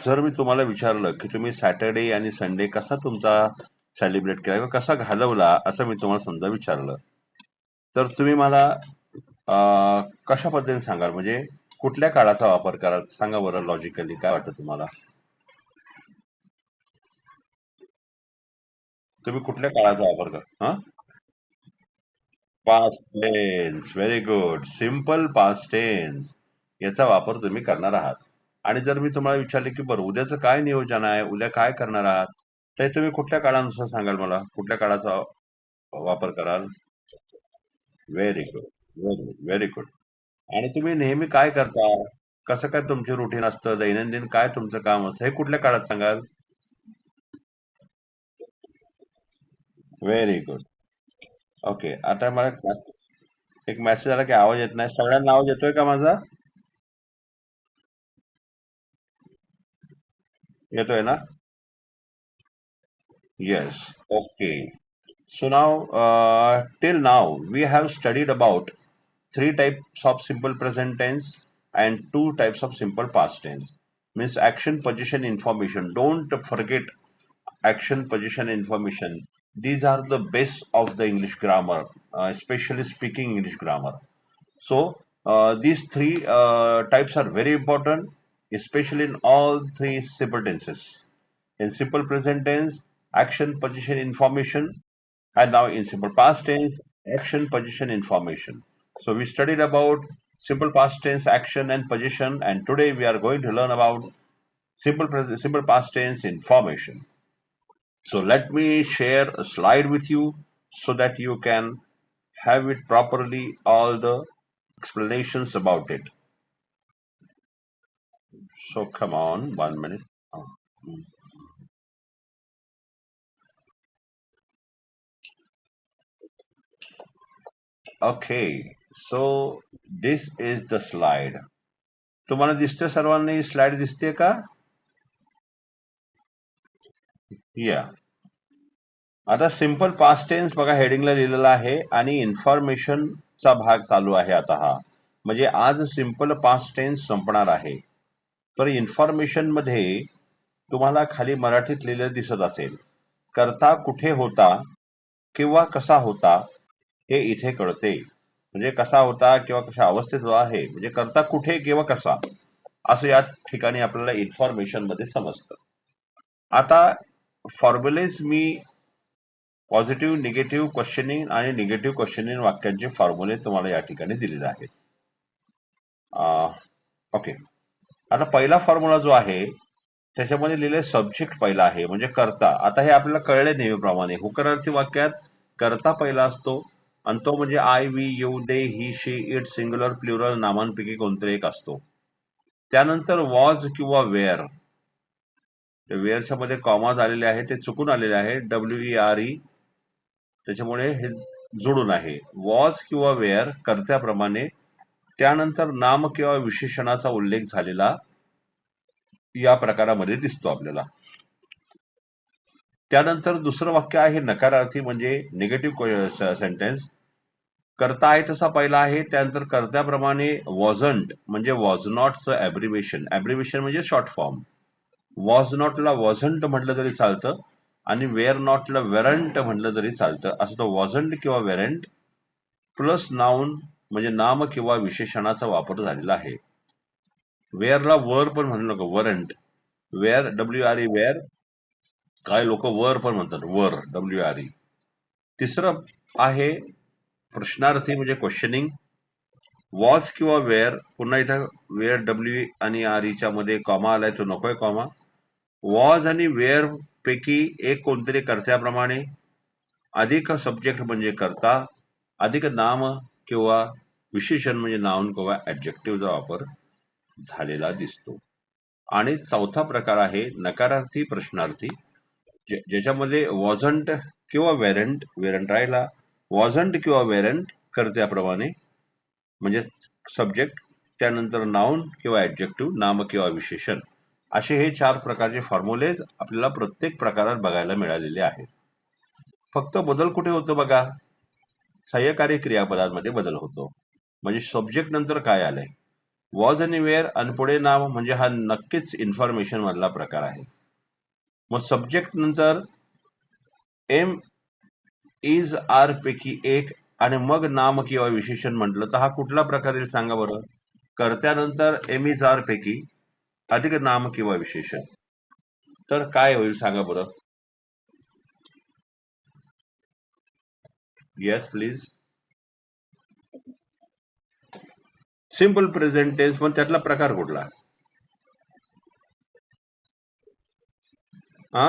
जर मी तुम्हाला विचारलं की तुम्ही सॅटर्डे आणि संडे कसा तुमचा सेलिब्रेट केला किंवा कसा घालवला असं मी तुम्हाला समजा विचारलं, तर तुम्ही मला कशा पद्धतीने सांगाल? म्हणजे कुठल्या काळाचा वापर कराल सांगा बरं, लॉजिकली काय वाटतं तुम्हाला? तुम्ही कुठल्या काळाचा वापर करा? हा, past tense. Very good. Simple past tense याचा वापर तुम्ही करणार आहात. आणि जर मी तुम्हाला विचारले की बरं उद्याचं काय नियोजन आहे, उद्या काय करणार आहात, तर तुम्ही कुठल्या काळानुसार सांगाल मला? कुठल्या काळाचा वापर कराल? Very good. Very good. Very good. आणि तुम्ही नेहमी काय करता? कसं काय तुमचे रुटीन असतं? दैनंदिन काय तुमचं काम असतं? हे कुठल्या काळात सांगाल? Very good. ओके. आता मला एक मेसेज आला की आवाज येत नाही. सगळ्यांना आवाज येतोय का माझा? येतोय ना? Yes. Okay. So now, till now, we have studied about three types of simple present tense and two types of simple past tense. Means action, position, information. Don't forget action, position, information. These are the base of the English grammar, especially speaking English grammar. So these three types are very important, especially in all three simple tenses. In simple present tense, action, position, information, and now in simple past tense, action, position, information. So we studied about simple past tense, action, and position, and today we are going to learn about simple past tense, information. So let me share a slide with you so that you can have it properly, all the explanations about it. So come on, 1 minute. Oh, mm. Okay, so this is the slide. तुम्हाला दिसते सर्वांनी? Slide दिसते का? या. आता simple past tense बघा हेडिंगला लिहिलेला आहे आणि इन्फॉर्मेशनचा भाग चालू आहे आता हा. म्हणजे आज सिंपल पास्ट टेन्स संपणार आहे. तर इन्फॉर्मेशन मध्ये तुम्हाला खाली मराठीत लिहिलेलं दिसत असेल. करता कुठे होता किंवा कसा होता हे इथे कळते. म्हणजे कसा होता किंवा कशा अवस्थेत जो आहे, म्हणजे करता कुठे किंवा कसा, असं या ठिकाणी आपल्याला इन्फॉर्मेशन मध्ये समजतं. आता फॉर्म्युलेज मी पॉझिटिव्ह, निगेटिव्ह क्वेश्चनिंग आणि निगेटिव्ह क्वेश्चनिंग वाक्यांचे फॉर्म्युले तुम्हाला या ठिकाणी दिलेले आहेत. ओके. आता पहिला फॉर्म्युला जो आहे त्याच्यामध्ये लिहिले सब्जेक्ट पहिला आहे म्हणजे करता. आता हे आपल्याला कळले नेहमीप्रमाणे हुकरार्थी वाक्यात करता पहिला असतो आणि तो म्हणजे I, we, you, they, he, she, it, singular, plural नामांपैकी कोणतरी एक असतो. त्यानंतर वॉज किंवा वेअर. वेअरच्या मध्ये कॉमा आलेले आहे ते चुकून आलेले आहे, WERE, त्याच्यामुळे हे जोडून आहे. वॉज किंवा वेअर कर्त्याप्रमाणे. त्यानंतर नाम किंवा विशेषणाचा उल्लेख झालेला या प्रकारामध्ये दिसतो आपल्याला. त्यानंतर दुसरं वाक्य आहे नकारार्थी म्हणजे निगेटिव्ह सेंटेन्स. करता आहे तसा पहिला आहे, त्यानंतर कर्त्याप्रमाणे वॉझंट म्हणजे वॉज नॉटचं ॲब्रिव्हेशन. ॲब्रिव्हेशन म्हणजे शॉर्ट फॉर्म. वॉज नॉटला वॉझंट म्हटलं तरी चालतं आणि वेअर नॉटला वेरंट म्हटलं तरी चालतं. असं तो वॉझंट किंवा वेरंट प्लस नाऊन म्हणजे नाम किंवा विशेषणाचा वापर झालेला आहे. वेअरला वर पण म्हणू नको, वरंट. Wear, WRE, wear. काय लोक वर पण म्हणतात, वर, WRE. तिसरं आहे प्रश्नार्थी म्हणजे क्वेश्चनिंग. वॉज किंवा वेअर, पुन्हा इथं वेअर, डब्ल्यू आणि आरईच्या मध्ये कॉमा आलाय, तो नकोय कॉमा. वॉज आणि वेअर पैकी एक कोणतरी कर्त्याप्रमाणे, अधिक सब्जेक्ट म्हणजे करता, अधिक नाम किंवा विशेषण म्हणजे नाउन किंवा ऍडजेक्टिव्हचा वापर झालेला दिसतो. आणि चौथा प्रकार आहे नकारार्थी प्रश्नार्थी, ज्याच्यामध्ये वॉझंट किंवा वेरंट, वेरंट राहिला, वॉझंट किंवा वेरंट कर्त्याप्रमाणे म्हणजे सब्जेक्ट, त्यानंतर नाउन किंवा ऍडजेक्टिव्ह नाम किंवा विशेषण. असे हे 4 प्रकारचे फॉर्म्युलेज आपल्याला प्रत्येक प्रकारात बघायला मिळालेले आहेत. फक्त बदल कुठे होतो बघा, सहाय्यकारी क्रियापदांमध्ये बदल होतो. म्हणजे सब्जेक्ट नंतर काय आलंय, वॉज आणि वेअर आणि पुढे नाव म्हणजे हा नक्कीच इन्फॉर्मेशन मधला प्रकार आहे. मग सब्जेक्ट नंतर एम इज आर पैकी एक आणि मग नाम किंवा विशेषण म्हटलं तर हा कुठला प्रकार येईल सांगा बरं. कर्त्यानंतर एम इज आर पैकी अधिक नाम किंवा विशेषण, तर काय होईल सांगा बरं. Yes please. Simple present tense, पण त्यातला प्रकार कुठला? हा,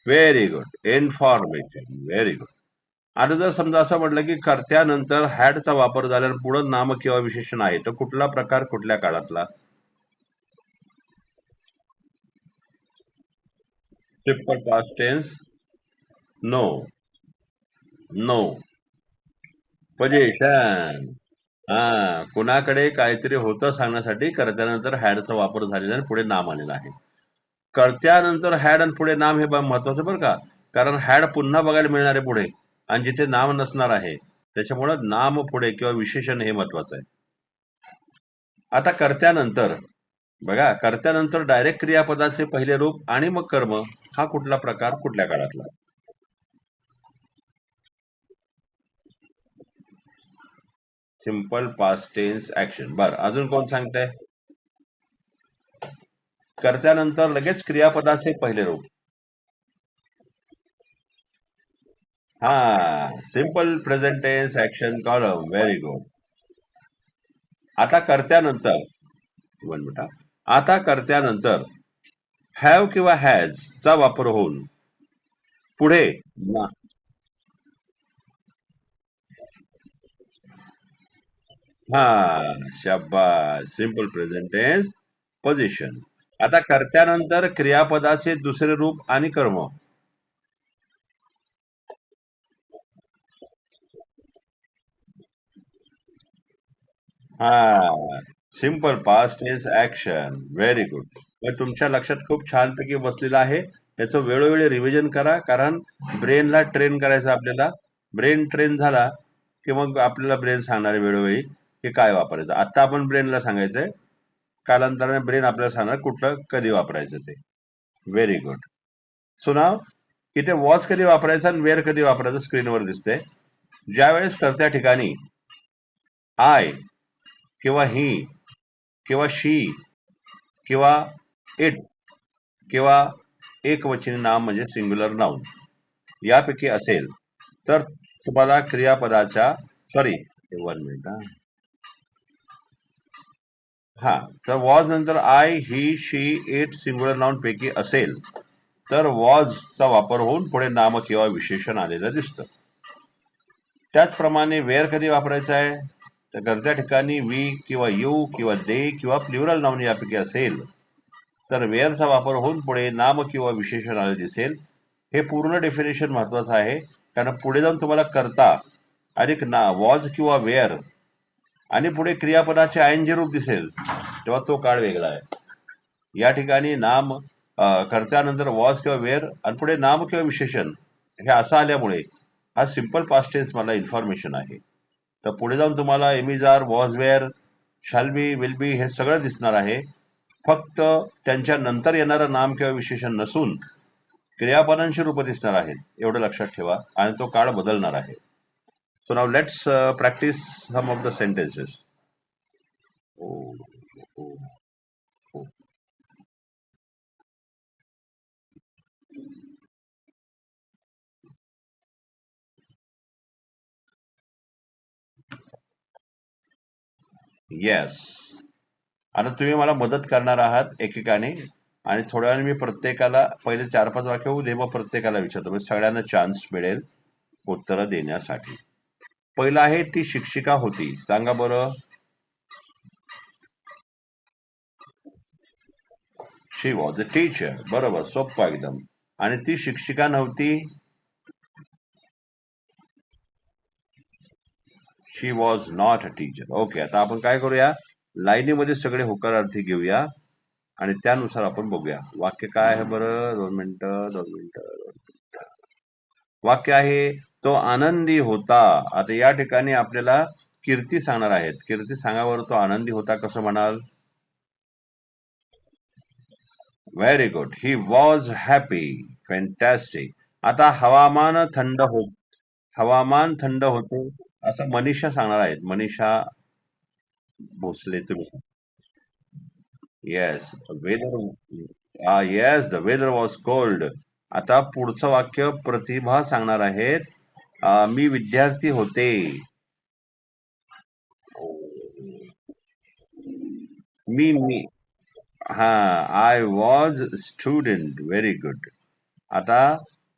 very good, information, very good. आता जर समजा असं म्हटलं की कर्त्यानंतर हॅडचा वापर झाल्यावर पुढे नाम किंवा विशेषण आहे, तर कुठला प्रकार कुठल्या काळातला? Simple past tense. No. No. Position. हा, कुणाकडे काहीतरी होतं सांगण्यासाठी कर्त्यानंतर हॅडचा वापर झालेला आणि पुढे नाम आलेलं आहे. कर्त्यानंतर हॅड आणि पुढे नाम हे महत्वाचं बरं का, कारण हॅड पुन्हा बघायला मिळणार आहे पुढे आणि जिथे नाम नसणार आहे, त्याच्यामुळे नाम पुढे किंवा विशेषण हे महत्वाचं आहे. आता कर्त्यानंतर बघा, कर्त्यानंतर डायरेक्ट क्रियापदाचे पहिले रूप आणि मग कर्म, हा कुठला प्रकार कुठल्या काळातला? Simple past tense action. बर, अजून कोण सांगताय? कर्त्यानंतर लगेच क्रियापदाचे पहिले रूप. हा, simple present tense action column, very good. आता कर्त्यानंतर वन मिनिट. आता कर्त्यानंतर हॅव किंवा हॅज चा वापर होऊन पुढे ना- हा, शाबास, सिंपल प्रेझेंट टेन्स पोझिशन. आता कर्त्यानंतर क्रियापदाचे दुसरे रूप आणि कर्म. हा, simple past tense action, very good. मग तुमच्या लक्षात खूप छानपैकी बसलेलं आहे. याचं वेळोवेळी रिव्हिजन करा, कारण ब्रेनला ट्रेन करायचं आपल्याला. ब्रेन ट्रेन झाला की मग आपल्याला ब्रेन सांगणार आहे वेळोवेळी की काय वापरायचं. आता आपण ब्रेनला सांगायचंय, कालांतराने ब्रेन आपल्याला सांगणार कुठलं कधी वापरायचं ते. Very good. सो नाव इथे वॉज कधी वापरायचा आणि वेअर कधी वापरायचं स्क्रीनवर दिसतंय. ज्यावेळेस कर्त्या ठिकाणी आय किंवा ही किंवा शी किंवा इट किंवा एकवचनी नाम म्हणजे सिंग्युलर नाउन यापैकी असेल, तर तुम्हाला क्रियापदाच्या सॉरी, वन मिनिट. हा, तर वॉज नंतर I he she it singular noun पैकी असेल, तर वॉजचा वापर होऊन पुढे नाम किंवा विशेषण आलेलं दिसतं. त्याचप्रमाणे वेअर कधी वापरायचं आहे, तर गरजा ठिकाणी वी किंवा यू किंवा दे किंवा प्लुरल नाउन यापैकी असेल, तर वेअरचा वापर होऊन पुढे नाम किंवा विशेषण आले दिसेल. हे पूर्ण डेफिनेशन महत्वाचं आहे, कारण पुढे जाऊन तुम्हाला करता अधिक ना वॉज किंवा वेअर आणि पुढे क्रियापदाचे आयएनजी रूप दिसेल, तेव्हा तो काळ वेगळा आहे. या ठिकाणी नाम कर्त्यानंतर वॉज किंवा वेअर आणि पुढे नाम किंवा विशेषण हे असं आल्यामुळे हा सिंपल पास्ट टेन्स मला इन्फॉर्मेशन आहे. तर पुढे जाऊन तुम्हाला एमिजार, was, wear, shall be, will be हे सगळं दिसणार आहे. फक्त त्यांच्या नंतर येणारं नाम किंवा विशेषण नसून क्रियापदांची रूप दिसणार आहेत, एवढं लक्षात ठेवा, आणि तो काळ बदलणार आहे. So now let's practise some of the sentences. Yes. आता तुम्ही मला मदत करणार आहात एकेकाने, आणि थोड्या वेळाने मी प्रत्येकाला पहिले 4-5 वाक्य होऊ दे, मग प्रत्येकाला विचारतो, म्हणजे सगळ्यांना चान्स मिळेल उत्तरं देण्यासाठी. पहिलं आहे, ती शिक्षिका होती. सांगा बरं. She was a teacher. बरोबर, सोप्पा एकदम. आणि ती शिक्षिका नव्हती. She was not a teacher. Okay, आता आपण काय करूया, लाईनीमध्ये सगळे होकारार्थी घेऊया आणि त्यानुसार आपण बघूया वाक्य काय आहे. बरं, 2 मिनिटं. वाक्य आहे, तो आनंदी होता. आता या ठिकाणी आपल्याला कीर्ती सांगणार आहेत. कीर्ती सांगावर तो आनंदी होता कसं म्हणाल? Very good. He was happy. Fantastic. आता हवामान थंड होते असं मनीषा सांगणार आहेत. मनीषा भोसले तुम्ही. Yes. Weather yes, the weather was cold. आता पुढचं वाक्य प्रतिभा सांगणार आहेत. मी विद्यार्थी होते. मी हा, I was student. Very good. आता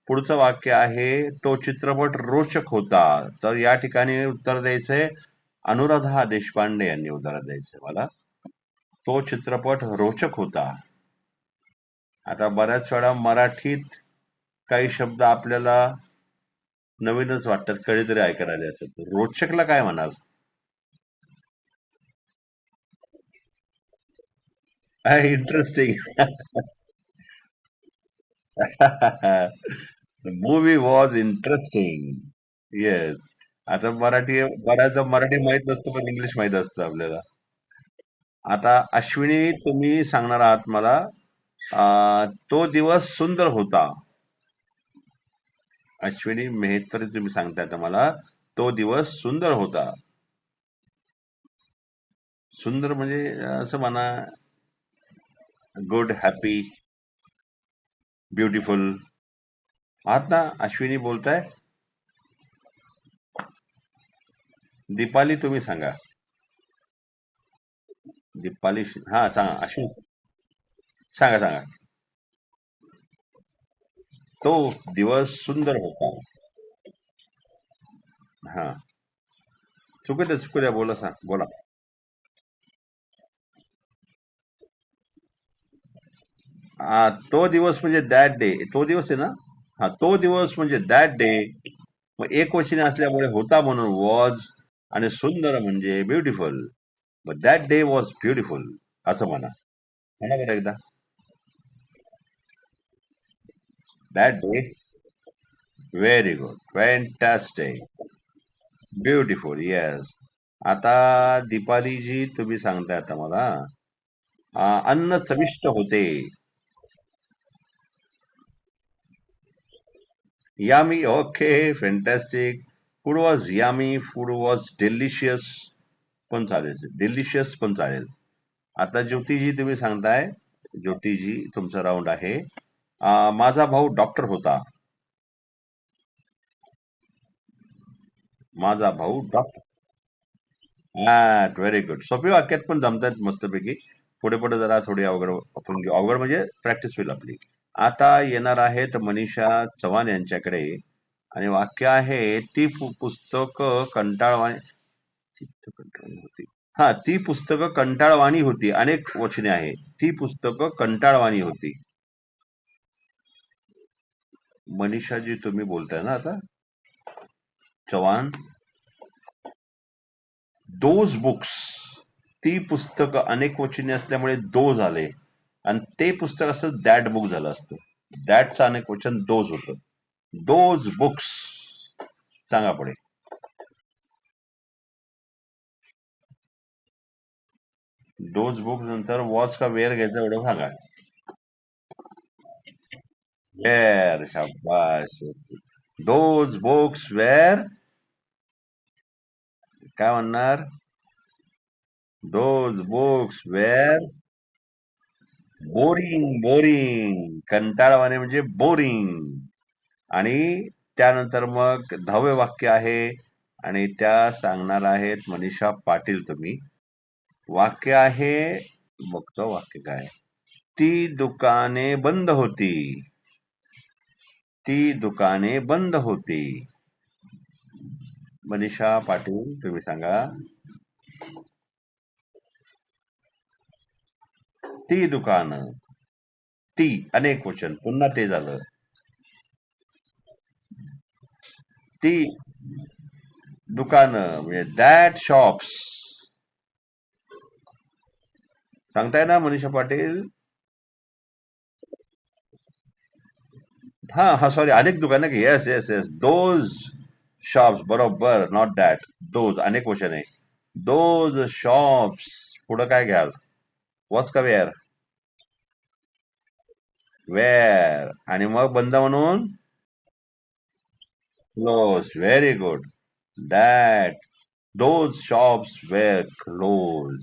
पुढचं वाक्य आहे, तो चित्रपट रोचक होता. तर या ठिकाणी उत्तर द्यायचंय अनुराधा देशपांडे यांनी उत्तर द्यायचंय मला. तो चित्रपट रोचक होता. आता बऱ्याच वेळा मराठीत काही शब्द आपल्याला नवीनच वाटतात, कधीतरी ऐकायला आले असतात. रोचकला काय म्हणाल? Interesting. Movie was interesting. Yes. आता बऱ्याचदा मराठी माहित नसतं पण इंग्लिश माहित असतं आपल्याला. आता अश्विनी तुम्ही सांगणार आहात मला, तो दिवस सुंदर होता. अश्विनी मेहतरी तुम्ही सांगताय आता मला, तो दिवस सुंदर होता. सुंदर म्हणजे असं म्हणा, गुड, हॅपी, ब्युटिफुल. आहात ना? अश्विनी बोलताय? दीपाली तुम्ही सांगा. दीपाली हा सांगा. अश्विनी सांगा सांगा. तो दिवस सुंदर होता. हा, चुकू द्या बोला बोला. तो दिवस म्हणजे दॅट डे. तो दिवस आहे ना? हा, तो दिवस म्हणजे दॅट डे. मग एक वचनी असल्यामुळे होता म्हणून वॉज, आणि सुंदर म्हणजे ब्युटिफुल. मग दॅट डे वॉज ब्युटिफुल असं म्हणा. म्हणा बरं एकदा. That day. Very good. Fantastic. Beautiful. Yes. आता दीपालीजी तुम्ही सांगताय आता मला, अन्न चविष्ट होते. Yummy. Okay. Fantastic. Food was yummy. Food was delicious पण चालेल. डिलिशियस पण चालेल. आता ज्योतिजी तुम्ही सांगताय. ज्योतिजी तुमचा राऊंड आहे. माझा भाऊ डॉक्टर होता. माझा भाऊ डॉक्टर. Very good. सोपी वाक्यात पण जमतायत मस्तपैकी. पुढे पुढे जरा थोडी अवघड आपण घेऊ. अवघड म्हणजे प्रॅक्टिस होईल आपली. आता येणार आहेत मनीषा चव्हाण यांच्याकडे, आणि वाक्य आहे, ती पुस्तकं कंटाळवाणी. होती. हा, ती पुस्तकं कंटाळवाणी होती. अनेक वचने आहे. ती पुस्तकं कंटाळवाणी होती. मनीषाजी तुम्ही बोलताय ना आता? चव्हाण. Those books. ती पुस्तकं अनेक वचने असल्यामुळे दो झाले, आणि ते पुस्तक असतं दॅट बुक झालं असतं. दॅटचं अनेक वचन दोज होतं. Those books. सांगा पुढे. दोज बुक्स नंतर वॉच का वेअर घ्यायचं एवढं सांगा. वेअर. शाबाश. Those books were. काय म्हणणार? Those books were boring. Boring. कंटाळवाणे म्हणजे बोरिंग. आणि त्यानंतर मग 10वे वाक्य आहे, आणि त्या सांगणार आहेत मनीषा पाटील तुम्ही. वाक्य आहे, बघतो वाक्य काय. ती दुकाने बंद होती. ती दुकाने बंद होती. मनीषा पाटील तुम्ही सांगा. ती दुकानं. ती अनेक वचन, पुन्हा ते झालं. ती दुकानं म्हणजे दॅट शॉप्स. सांगताय ना मनीषा पाटील? हा हा, सॉरी, अनेक दुकानं. Yes yes yes, those shops. बरोबर. Not that. दोज अनेक वचन आहे. दोज शॉप्स पुढं काय घ्याल? वॉच का वेअर? वेअर. आणि मग बंद म्हणून close. Very good. That those shops were close.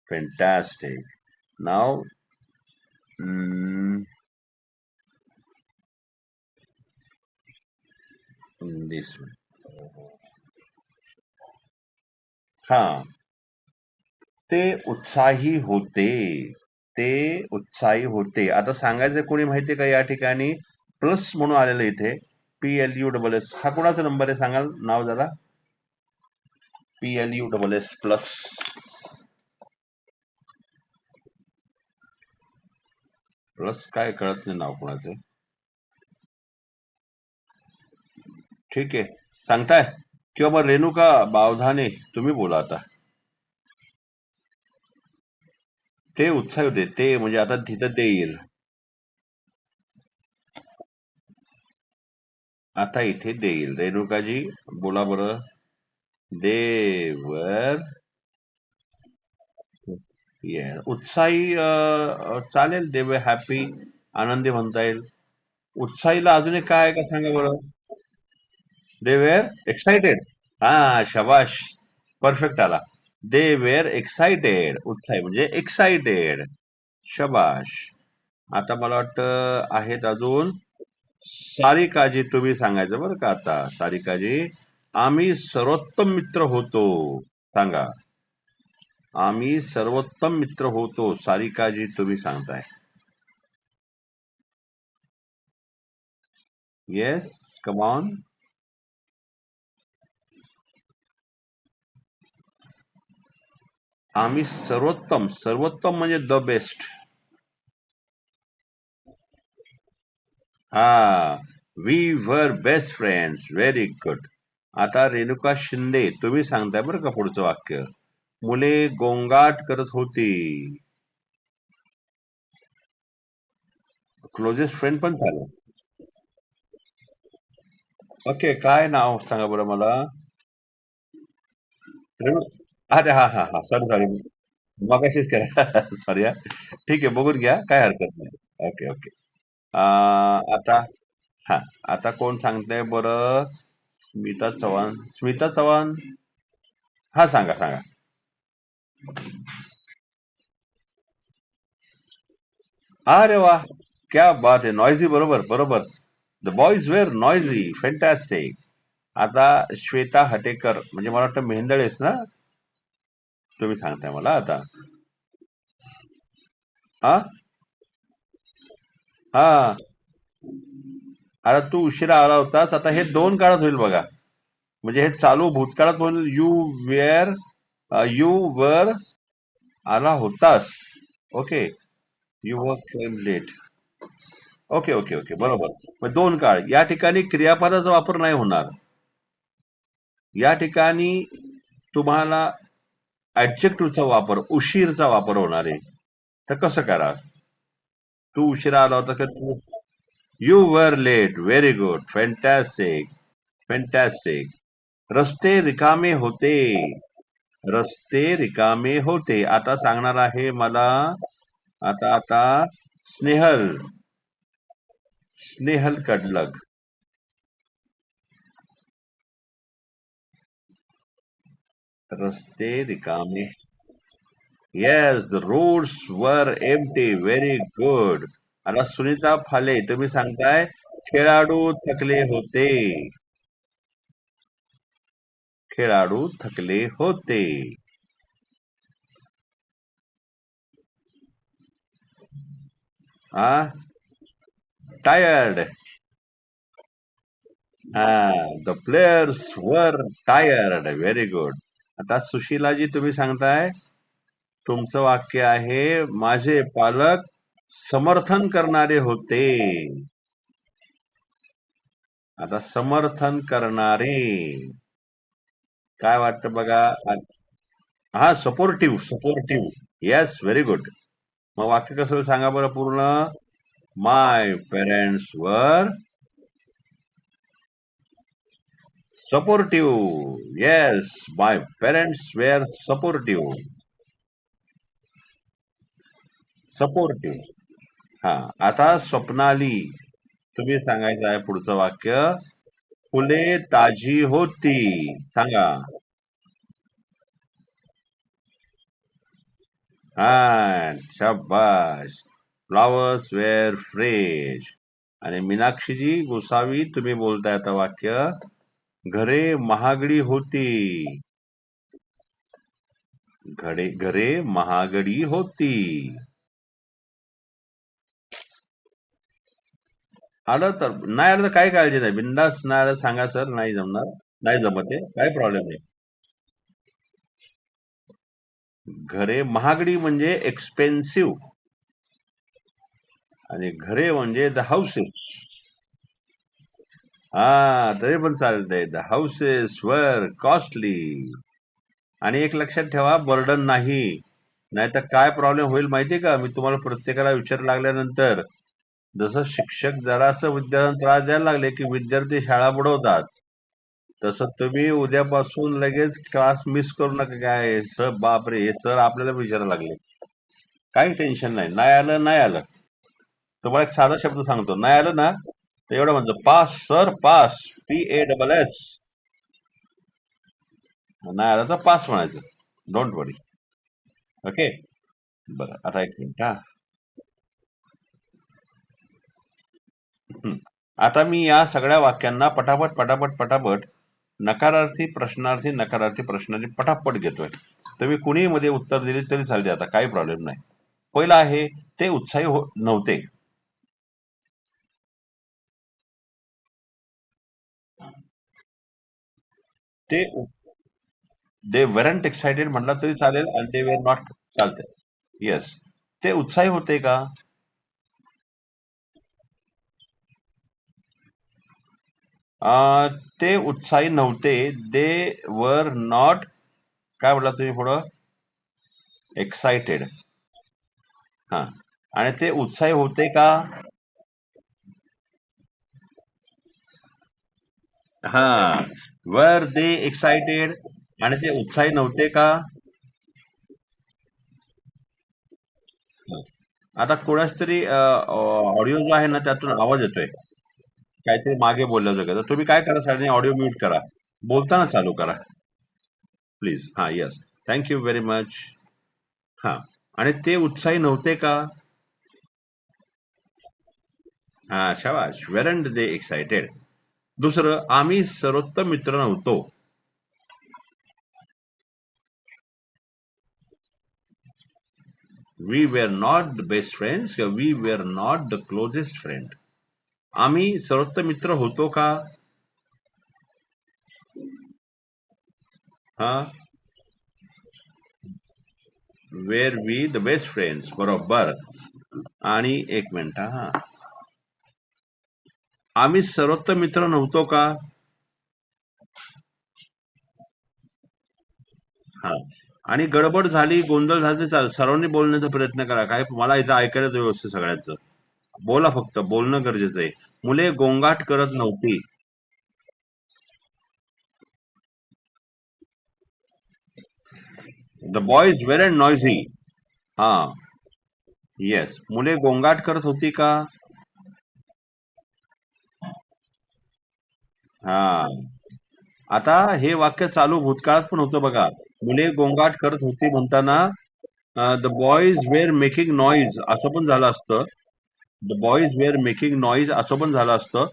Fantastic. Now this. हा, ते उत्साही होते. ते उत्साही होते. आता सांगायचं कोणी माहितीये का या ठिकाणी? प्लस म्हणून आलेलं इथे. PLUSS. हा कोणाचा नंबर आहे सांगाल नाव जरा? PLUSS plus. प्लस काय कळत नाही नाव कोणाचं. ठीक आहे, सांगताय? किंवा मग रेणुका बावधाने तुम्ही बोला आता. ते उत्साही होते. ते म्हणजे आता तिथं ते येईल. आता इथे देईल. रेणुकाजी बोला बरं. देवर. उत्साही चालेल. देवर हॅपी, आनंदी म्हणता येईल. उत्साहीला अजून एक काय आहे का सांगा बरं. They were excited. हा, शबाश. परफेक्ट आला. They were excited. उत्साही म्हणजे एक्साइटेड. शबाश. आता मला वाटतं आहेत अजून. सारिकाजी तुम्ही सांगायचं बरं का आता. सारिकाजी, आम्ही सर्वोत्तम मित्र होतो. सांगा. आम्ही सर्वोत्तम मित्र होतो. सारिकाजी तुम्ही सांगताय. Yes, come on. आम्ही सर्वोत्तम. सर्वोत्तम म्हणजे द बेस्ट. हा, we were best friends. Very good. आता रेणुका शिंदे तुम्ही सांगताय बरं का पुढचं वाक्य. मुले गोंगाट करत होती. क्लोजेस्ट फ्रेंड पण झालं. ओके, काय नाव सांगा बरं मला. रेणू- अरे हा हा हा, सॉरी सॉरी. मगाशीच करा. सॉरी. ठीक आहे, बघून घ्या, काय हरकत नाही. Okay okay. आता हा, आता कोण सांगतंय बरं? स्मिता चव्हाण. स्मिता चव्हाण. हा, सांगा सांगा. अरे वा, क्या बात आहे. नॉइझी. बरोबर बरोबर. The boys were noisy. Fantastic. आता श्वेता हटेकर म्हणजे मला वाटतं मेंदळेस ना. तुम्ही सांगताय मला आता. हा हा. आता तू उशिरा आला होतास. आता हे दोन काळात होईल बघा. म्हणजे हे चालू भूतकाळात होईल. यू वर आला होतास. Okay. You were came late. Okay okay okay, बरोबर. मग दोन काळ या ठिकाणी क्रियापदाचा वापर नाही होणार. या ठिकाणी तुम्हाला ऍडजेक्टिव्हचा वापर, उशीरचा वापर होणार आहे. तर कसं करा? तू उशिरा आला होता का तू? You were late. Very good. Fantastic. Fantastic. रस्ते रिकामे होते. रस्ते रिकामे होते. आता सांगणार आहे मला. आता स्नेहल. स्नेहल कडलग. रस्ते रिकामे. Yes, the roads were empty. Very good. आता सुनीता फाले तुम्ही सांगताय खेळाडू थकले होते. खेळाडू थकले होते. हा, टायर्ड. हा, the players were tired. Very good. आता सुशीलाजी तुम्ही सांगताय. तुमचं वाक्य आहे माझे पालक समर्थन करणारे होते. आता समर्थन करणारे काय वाटतं बघा. हा, supportive. Supportive. Yes, very good. मग वाक्य कसं होईल सांगा बरं पूर्ण. माय parents were Supportive. Yes, my parents were supportive. Supportive. हा. आता स्वप्नाली. तुम्ही सांगायचं आहे पुढचं वाक्य. फुले ताजी होती. सांगा. हा. शाबाश. Flowers were fresh. आणि मीनाक्षीजी गोसावी तुम्ही बोलताय आता वाक्य. घरे महागडी होती. घरे महागडी होती. आलं तर नाही आलं तर काही काळजी नाही. बिंदास नाही आलं सांगा सर नाही जमणार. नाही जमत आहे. काही प्रॉब्लेम नाही. घरे महागडी म्हणजे एक्सपेन्सिव्ह. आणि घरे म्हणजे द हाऊसेस. हा तरी पण चालतंय. द हाऊसेस वर कॉस्टली. आणि एक लक्षात ठेवा बर्डन नाही. नाहीतर काय प्रॉब्लेम होईल माहितीये का? मी तुम्हाला प्रत्येकाला विचारू लागल्यानंतर जसं शिक्षक जरासं विद्यार्थ्यांना त्रास द्यायला लागले की विद्यार्थी शाळा बुडवतात. तसं तुम्ही उद्यापासून लगेच क्लास मिस करू नका. काय सर बापरे हे सर आपल्याला विचारायला लागले. काही टेन्शन नाही. नाही आलं नाही आलं. तुम्हाला एक साधा शब्द सांगतो. नाही आलं ना तर एवढं म्हणतो पास सर पास. PASS. नाही आलं तर पास म्हणायचं. Don't worry. ओके. बरं आता एक मिनिट हा. आता मी या सगळ्या वाक्यांना पटापट पटापट पटापट नकारार्थी प्रश्नार्थी नकारार्थी प्रश्नार्थी पटापट घेतोय. तुम्ही कुणीही मध्ये उत्तर दिले तरी चालते. आता काही प्रॉब्लेम नाही. पहिला आहे ते उत्साही नव्हते. ते दे वेरंट एक्साइटेड म्हटलं तरी चालेल आणि दे वेर नॉट चालते. येस. ते उत्साही होते का? ते उत्साही नव्हते. दे वर नॉट काय म्हटलं तुम्ही पुढं? एक्साइटेड. हा. आणि ते उत्साही होते का? हा. वर दे एक्साइटेड आणि ते उत्साही नव्हते का? आता कोणाच तरी ऑडिओ जो आहे ना त्यातून आवाज येतोय. काहीतरी मागे बोललं जातं. तर तुम्ही काय करा सगळ्यांनी ऑडिओ म्यूट करा. बोलताना चालू करा. प्लीज. हा येस. Thank you very much. हा. आणि ते उत्साही नव्हते का? हा शाबाश. Weren't they excited. दुसरं आम्ही सर्वोत्तम मित्र नव्हतो. We were not the best friends. We were not the closest friend. आम्ही सर्वोत्तम मित्र होतो का? हा. Were we the best friends. बरोबर. आणि एक मिनिट हा. आम्ही सर्वोत्तम मित्र नव्हतो का? हा. आणि गडबड झाली गोंधळ झाला तर चालेल. सर्वांनी बोलण्याचा प्रयत्न करा. काय मला इथं ऐकायला येतं व्यवस्थित सगळ्यांचं. बोला फक्त. बोलणं गरजेचं आहे. मुले गोंगाट करत नव्हती. The boys weren't noisy. हा. येस. मुले गोंगाट करत होती का? हा. आता हे वाक्य चालू भूतकाळात पण होतं बघा. मुले गोंगाट करत होती म्हणताना the boys were making noise असं पण झालं असतं. The boys were making noise असं पण झालं असतं.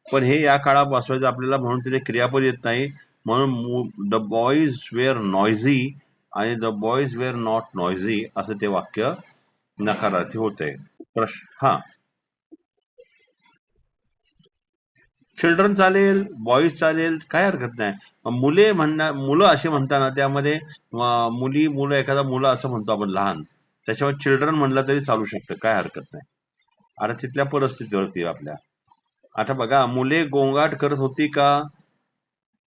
पण हे या काळात वाचवायचं आपल्याला म्हणून तिथे क्रियापद येत नाही. म्हणून द बॉईज वेअर नॉयझी आणि द बॉईज वेअर नॉट नॉयझी असं ते वाक्य नकारार्थी होते. हा. चिल्ड्रन चालेल, बॉईज चालेल, काय हरकत नाही. मुले मुलं असे म्हणताना त्यामध्ये मुली मुलं एखादा मुलं असं म्हणतो आपण लहान. त्याच्यावर चिल्ड्रन म्हणलं तरी चालू शकतं. काय हरकत नाही. आता तिथल्या परिस्थितीवरती आपल्या. आता बघा मुले गोंगाट करत होती का?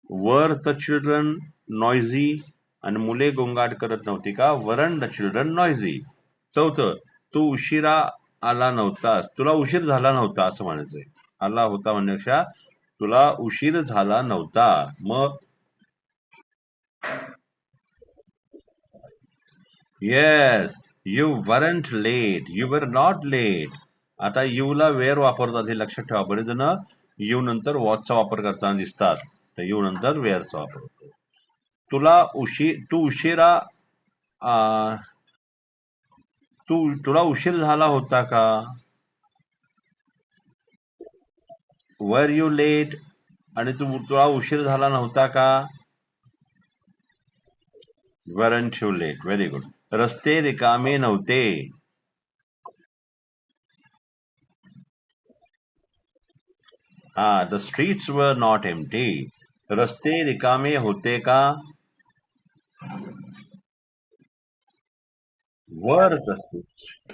वर द चिल्ड्रन नॉयझी आणि मुले गोंगाट करत नव्हती का? वरन द चिल्ड्रन नॉयझी. चौथं. तू उशिरा आला नव्हतास. तुला उशीर झाला नव्हता असं म्हणायचंय. आला होता म्हणण्यापेक्षा तुला उशीर झाला नव्हता. मग yes, you weren't late, you were not late. आता यू ला वेअर वापरतात हे लक्षात ठेवा. बरेच जण यू नंतर वॉचचा वापर करताना दिसतात. तर यू नंतर वेअरचा वापर होतो. तू उशिरा आ, तुला उशीर झाला होता का? Were you let. आणि तुला उशीर झाला नव्हता का? Weren't you let. Very good. रस्ते रिकामे नव्हते. हा, the streets were not empty. रस्ते रिकामे होते का? वर.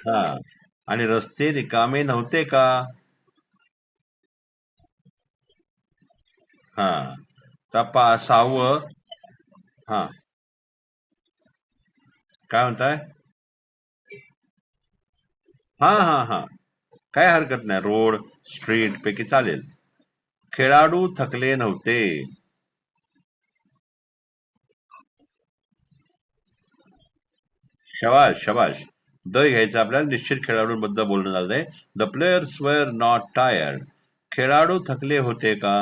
हा. आणि रस्ते रिकामे नव्हते का? हा. तर 6वं. हा. काय म्हणताय? हा हा हा. काय हरकत नाही. रोड, स्ट्रीट पैकी चालेल. खेळाडू थकले नव्हते. शबाश शबाश. द घ्यायचं आपल्याला. निश्चित खेळाडूंबद्दल बोलणं झालंय. The players were not tired. खेळाडू थकले होते का?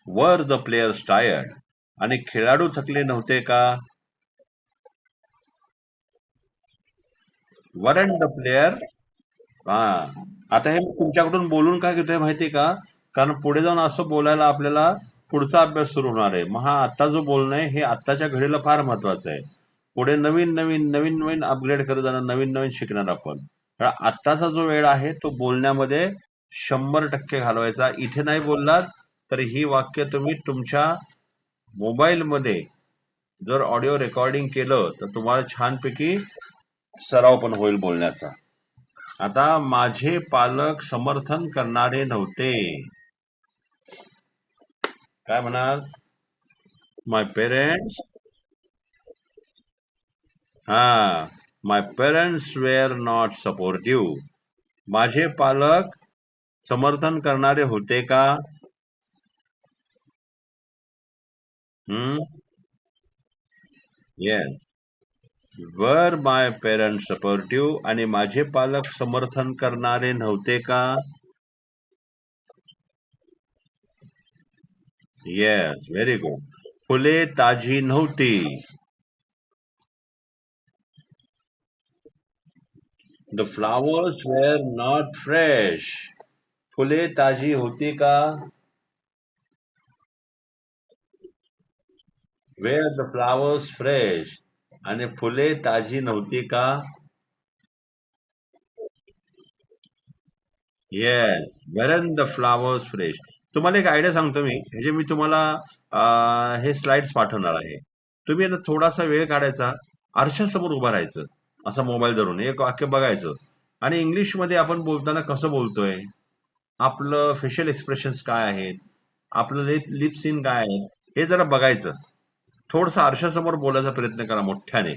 Were the players tired. आणि खेळाडू थकले नव्हते का? Weren't the player. हा. आता हे मी तुमच्याकडून बोलून काय घेतोय माहितीये का? कारण पुढे जाऊन असं बोलायला आपल्याला पुढचा अभ्यास सुरू होणार आहे. मग हा आता जो बोलणं आहे हे आत्ताच्या घडीला फार महत्वाचं आहे. पुढे नवीन नवीन नवीन नवीन अपग्रेड करत जाणार, नवीन नवीन शिकणार आपण. कारण आत्ताचा जो वेळ आहे तो बोलण्यामध्ये 100% घालवायचा. इथे नाही बोललात तर ही वाक्य तुम्ही तुमच्या मोबाईलमध्ये जर ऑडिओ रेकॉर्डिंग केलं तर तुम्हाला छानपैकी सराव पण होईल बोलण्याचा. आता माझे पालक समर्थन करणारे नव्हते. काय म्हणाल? माय पेरेंट्स. हा. माय पेरेंट्स वेअर नॉट सपोर्टिव्ह. माझे पालक समर्थन करणारे होते का? येस. वर माय पेरेंट्स सपोर्टिव्ह. आणि माझे पालक समर्थन करणारे नव्हते का? Yes, very good. फुले ताजी नव्हती. The flowers were not fresh. फुले ताजी होती का? Were the flowers fresh. आणि फुले ताजी नव्हती का? Yes, were the flowers fresh. तुम्हाला एक आयडिया सांगतो मी. हे जे मी तुम्हाला हे स्लाइड्स पाठवणार आहे. तुम्ही ना थोडासा वेळ काढायचा, आरशासमोर उभं राहायचं, असं मोबाईल धरून एक वाक्य बघायचं आणि इंग्लिशमध्ये आपण बोलताना कसं बोलतोय, आपलं फेशियल एक्सप्रेशन्स काय आहेत, आपलं लिप सीन काय आहे, हे जरा बघायचं. थोडस आरशासमोर बोलायचा प्रयत्न करा मोठ्याने.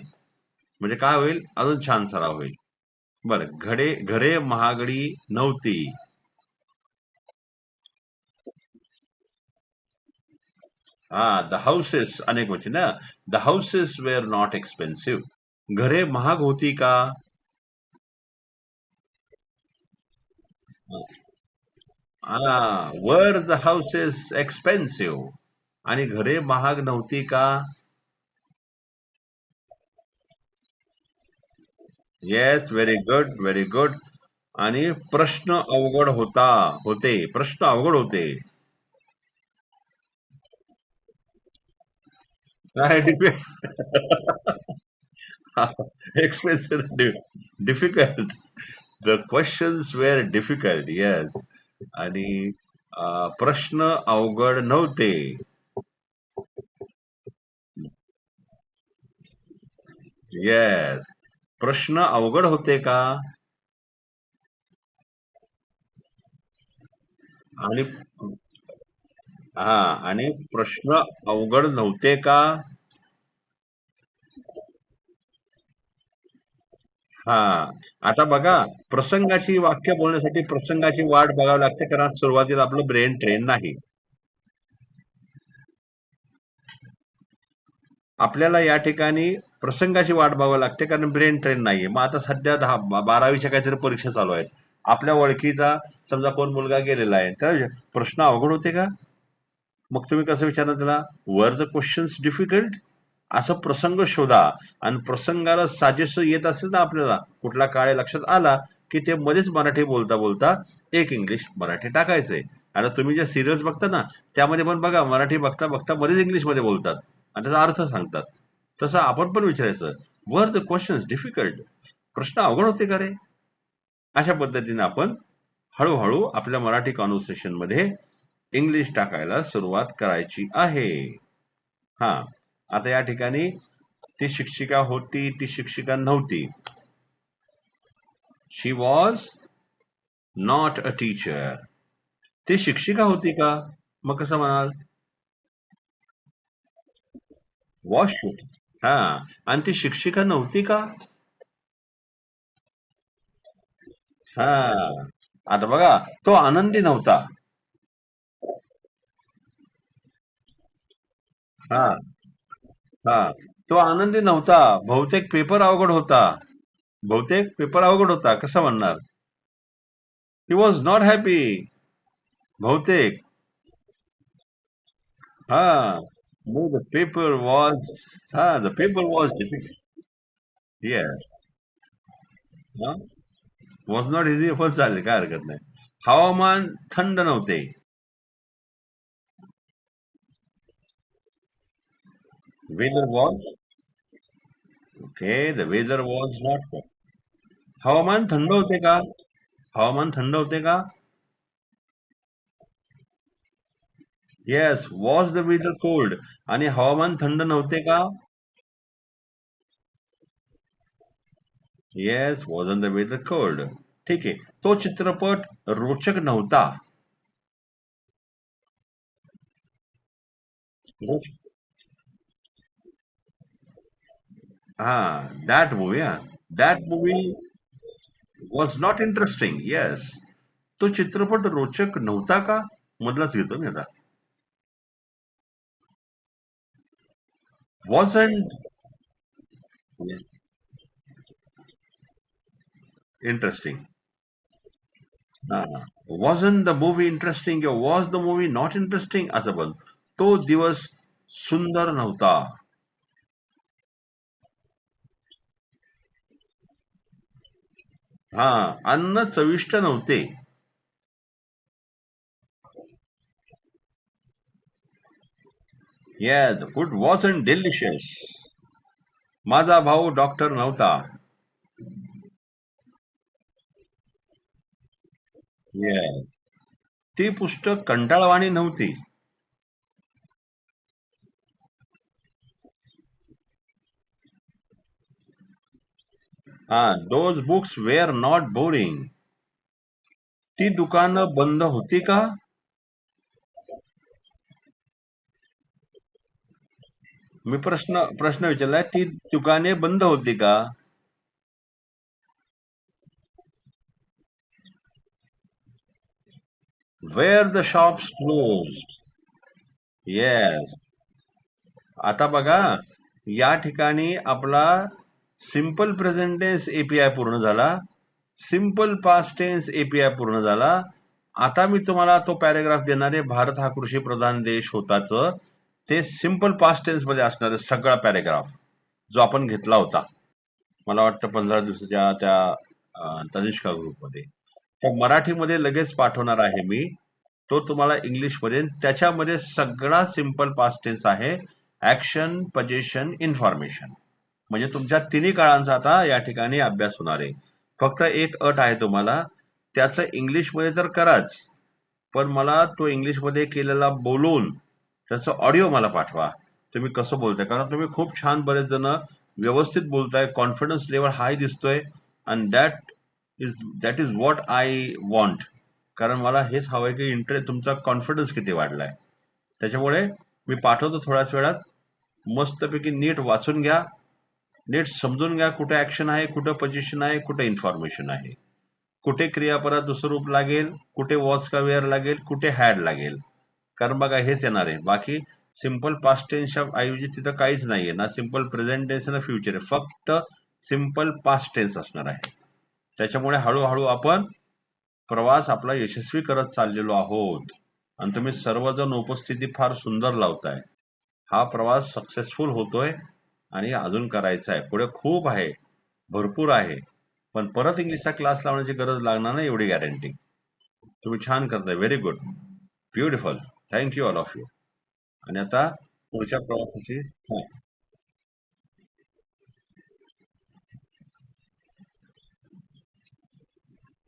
म्हणजे काय होईल, अजून छान सराव होईल. बरं. घरे महागडी नव्हती. हा, द हाऊसेस अनेक वचन ना. The houses wear not expensive. घरे महाग होती का? हा. Were the houses expensive. आणि घरे महाग नव्हती का? Yes, very good very good. आणि प्रश्न अवघड होते. प्रश्न अवघड होते. काय expensive. Difficult. The questions were difficult. Yes. आणि प्रश्न अवघड नव्हते. येस. प्रश्न अवघड होते का? आणि हा. आणि प्रश्न अवघड नव्हते का? हा. आता बघा, प्रसंगाची वाक्य बोलण्यासाठी प्रसंगाची वाट बघावी लागते, कारण सुरुवातीला आपलं ब्रेन ट्रेन नाही. आपल्याला या ठिकाणी प्रसंगाची वाट बघावी लागते, कारण ब्रेन ट्रेन नाहीये. मग आता सध्या 12वीच्या काहीतरी परीक्षा चालू आहेत. आपल्या ओळखीचा समजा कोण मुलगा गेलेला आहे, तर प्रश्न अवघड होते का? मग तुम्ही कसं विचारणार त्याला? Were the questions difficult? असं प्रसंग शोधा. आणि प्रसंगाला साजेसं येत असेल ना आपल्याला, कुठला काळ आहे लक्षात आला, की ते मध्येच मराठी बोलता बोलता एक इंग्लिश मराठी टाकायचंय. आता तुम्ही जे सिरियल्स बघता ना, त्यामध्ये पण बघा, मराठी बघता बघता मध्येच इंग्लिशमध्ये बोलतात आणि त्याचा अर्थ सांगतात. तसं आपण पण विचारायचं, वर द क्वेश्चन्स डिफिकल्ट? प्रश्न अवघड होते का रे? अशा पद्धतीने आपण हळूहळू आपल्या मराठी कॉन्व्हर्सेशन मध्ये इंग्लिश टाकायला सुरुवात करायची आहे. हा. आता या ठिकाणी ती शिक्षिका होती, ती शिक्षिका नव्हती. She was not a teacher. ती शिक्षिका होती का? मग कसं म्हणाल? वॉज शी. हा. आणि ती शिक्षिका नव्हती का? हा. आता बघा, तो आनंदी नव्हता. हा. हा. तो आनंदी नव्हता. बहुतेक पेपर अवघड होता. बहुतेक पेपर अवघड होता. कसं म्हणणार? He was not happy. बहुतेक. हा. No, the paper was, the paper was difficult. Yes. Was not easy पण चालेल, काय हरकत नाही. हवामान थंड नव्हते. Weather was, okay, the weather was not. हवामान थंड होते का? हवामान थंड होते का? Yes. Was the weather cold? आणि हवामान थंड नव्हते का? Yes. Wasn't the weather cold? ठीक आहे. तो चित्रपट रोचक नव्हता. हा. That movie. हा. That movie was not interesting. Yes. तो चित्रपट रोचक नव्हता का? मधलाच घेतो मी आता. Wasn't interesting. Wasn't the movie interesting किंवा was the movie not interesting असं पण. तो दिवस सुंदर नव्हता. हा. अन्न चविष्ट नव्हते. येस. Food wasn't delicious. माझा भाऊ डॉक्टर नव्हता. येस. ती पुस्तक कंटाळवाणी नव्हती. हा. Those books wear not boring. ती दुकानं बंद होती का? मी प्रश्न प्रश्न विचारलाय, ती दुकाने बंद होती का? Were the shops close? Yes. आता बघा, या ठिकाणी आपला सिंपल प्रेझेंट टेन्स एपीआय पूर्ण झाला. सिंपल पास्ट टेन्स एपीआय पूर्ण झाला. आता मी तुम्हाला तो पॅरेग्राफ देणार आहे, भारत हा कृषी प्रधान देश होताच. ते सिंपल पास्ट टेन्स मध्ये असणार आहे सगळा पॅरेग्राफ, जो आपण घेतला होता. मला वाटतं 15 दिवसाच्या त्या तनिष्का ग्रुपमध्ये. तर मराठीमध्ये लगेच पाठवणार आहे मी. तो तुम्हाला इंग्लिशमध्ये, त्याच्यामध्ये सगळा सिंपल पास्ट टेन्स आहे. Action, position, information. म्हणजे तुमच्या तिन्ही काळांचा आता या ठिकाणी अभ्यास होणार आहे. फक्त एक अट आहे तुम्हाला, त्याचं इंग्लिशमध्ये तर कराच, पण मला तो इंग्लिशमध्ये केलेला बोलून त्याचा ऑडिओ मला पाठवा. तुम्ही कसं बोलताय, कारण तुम्ही खूप छान, बरेच जण व्यवस्थित बोलताय, कॉन्फिडन्स लेवल हाय दिसतोय. आणि that is what I want. कारण मला हेच हवंय की तुमचा कॉन्फिडन्स किती वाढलाय. त्याच्यामुळे मी पाठवतो थोड्याच वेळात. मस्तपैकी नीट वाचून घ्या. नीट समजून घ्या, कुठे ऍक्शन आहे, कुठे पोझिशन आहे, कुठे इन्फॉर्मेशन आहे, कुठे क्रियापदात दुसरं रूप लागेल, कुठे वॉज का वेअर लागेल, कुठे हॅड लागेल. कारण बघा हेच येणार आहे. बाकी सिंपल पास्ट टेन्सच्या ऐवजी तिथं काहीच नाहीये ना, सिंपल प्रेझेंट टेन्स ना फ्युचर आहे, फक्त सिंपल पास्ट टेन्स असणार आहे. त्याच्यामुळे हळूहळू आपण प्रवास आपला यशस्वी करत चाललेलो आहोत. आणि तुम्ही सर्वजण उपस्थिती फार सुंदर लावताय. हा प्रवास सक्सेसफुल होतोय आणि अजून करायचा आहे. पुढे खूप आहे, भरपूर आहे. पण परत इंग्लिशचा क्लास लावण्याची गरज लागणार नाही एवढी गॅरंटी. तुम्ही छान करताय. Very good. Beautiful. Thank you all of you. आणि आता पुढच्या प्रवासाची हा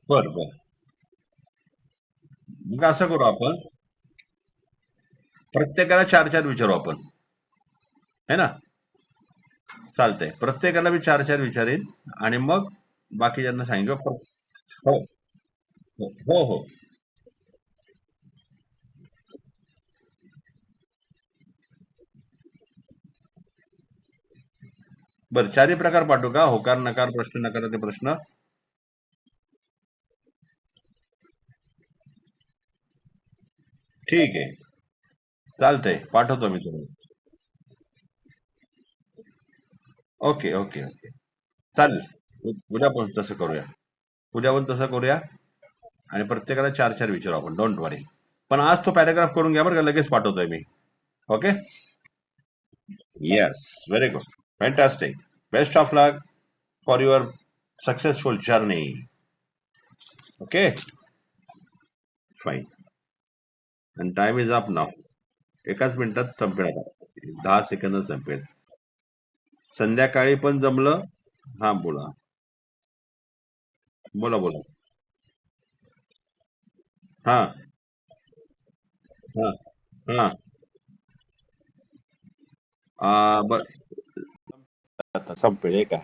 बरं बरं. मग असं करू आपण, प्रत्येकाला चार चार विचारू आपण, है ना? चालतंय. प्रत्येकाला मी चार चार विचारेन आणि मग बाकीच्यांना सांगितलं. हो हो हो हो. बरं, चारही प्रकार पाठवू का? होकार, नकार, प्रश्न, नकाराचे प्रश्न. ठीक आहे. चालतंय, पाठवतो मी तुम्हाला. Okay okay okay. चालेल. उद्या पण तसं करूया. उद्या पण तसं करूया. आणि प्रत्येकाला चार चार विचारू आपण, डोंट वरी. पण आज तो पॅराग्राफ करून घ्या बरं का, लगेच पाठवतोय मी. Okay. Yes, very good. Fantastic. Best of luck for your successful journey. Okay. Fine. आणि टाइम इज अप नाव. एकाच मिनिटात संपेल आता. 10 सेकंद संपेल. संध्याकाळी पण जमलं. हा बोला. बोला बोला. हा हा हा. बर. आता संपेल, हे काय.